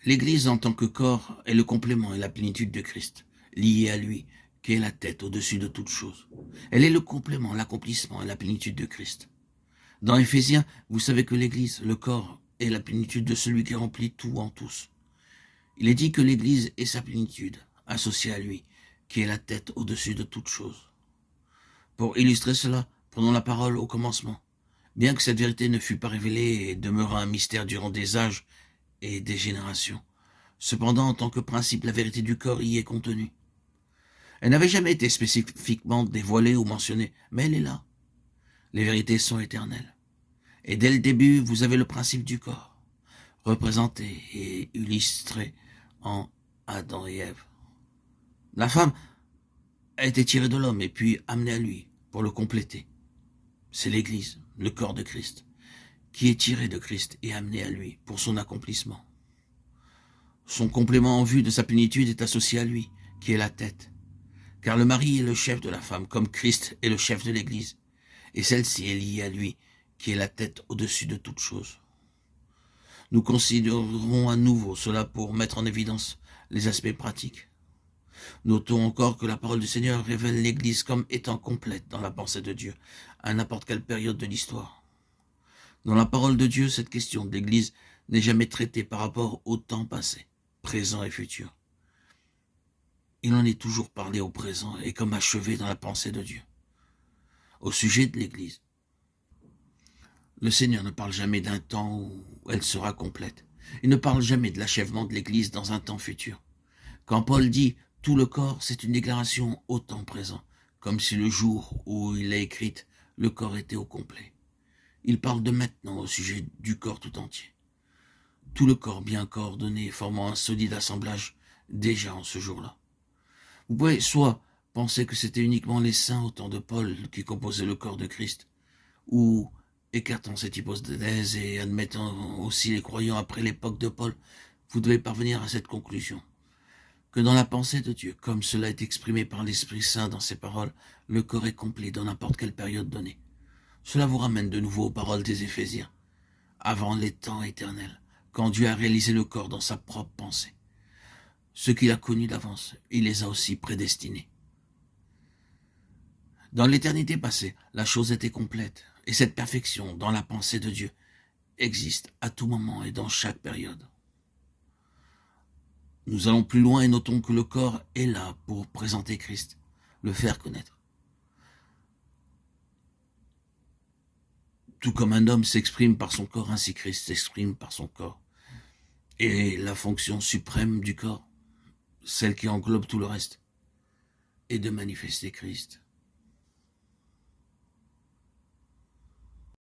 L'Église en tant que corps est le complément et la plénitude de Christ, liée à lui, qui est la tête au-dessus de toute chose. Elle est le complément, l'accomplissement et la plénitude de Christ. Dans Éphésiens, vous savez que l'Église, le corps, est la plénitude de celui qui remplit tout en tous. Il est dit que l'Église est sa plénitude, associée à lui, qui est la tête au-dessus de toute chose. Pour illustrer cela, prenons la parole au commencement. Bien que cette vérité ne fût pas révélée et demeura un mystère durant des âges et des générations, cependant, en tant que principe, la vérité du corps y est contenue. Elle n'avait jamais été spécifiquement dévoilée ou mentionnée, mais elle est là. Les vérités sont éternelles. Et dès le début, vous avez le principe du corps, représenté et illustré en Adam et Ève. La femme a été tirée de l'homme et puis amenée à lui pour le compléter. C'est l'Église, le corps de Christ, qui est tiré de Christ et amené à lui pour son accomplissement. Son complément en vue de sa plénitude est associé à lui, qui est la tête. Car le mari est le chef de la femme, comme Christ est le chef de l'Église. Et celle-ci est liée à lui, qui est la tête au-dessus de toute chose. Nous considérerons à nouveau cela pour mettre en évidence les aspects pratiques. Notons encore que la parole du Seigneur révèle l'Église comme étant complète dans la pensée de Dieu, à n'importe quelle période de l'histoire. Dans la parole de Dieu, cette question de l'Église n'est jamais traitée par rapport au temps passé, présent et futur. Il en est toujours parlé au présent et comme achevé dans la pensée de Dieu. Au sujet de l'Église, le Seigneur ne parle jamais d'un temps où elle sera complète. Il ne parle jamais de l'achèvement de l'Église dans un temps futur. Quand Paul dit « tout le corps », c'est une déclaration au temps présent, comme si le jour où il l'a écrite, le corps était au complet. Il parle de maintenant au sujet du corps tout entier. Tout le corps bien coordonné, formant un solide assemblage déjà en ce jour-là. Vous pouvez soit penser que c'était uniquement les saints au temps de Paul qui composaient le corps de Christ, ou, écartant cette hypothèse et admettant aussi les croyants après l'époque de Paul, vous devez parvenir à cette conclusion, que dans la pensée de Dieu, comme cela est exprimé par l'Esprit Saint dans ses paroles, le corps est complet dans n'importe quelle période donnée. Cela vous ramène de nouveau aux paroles des Éphésiens, avant les temps éternels, quand Dieu a réalisé le corps dans sa propre pensée. Ceux qu'il a connus d'avance, il les a aussi prédestinés. Dans l'éternité passée, la chose était complète, et cette perfection dans la pensée de Dieu existe à tout moment et dans chaque période. Nous allons plus loin et notons que le corps est là pour présenter Christ, le faire connaître. Tout comme un homme s'exprime par son corps, ainsi Christ s'exprime par son corps. Et la fonction suprême du corps, celle qui englobe tout le reste, est de manifester Christ.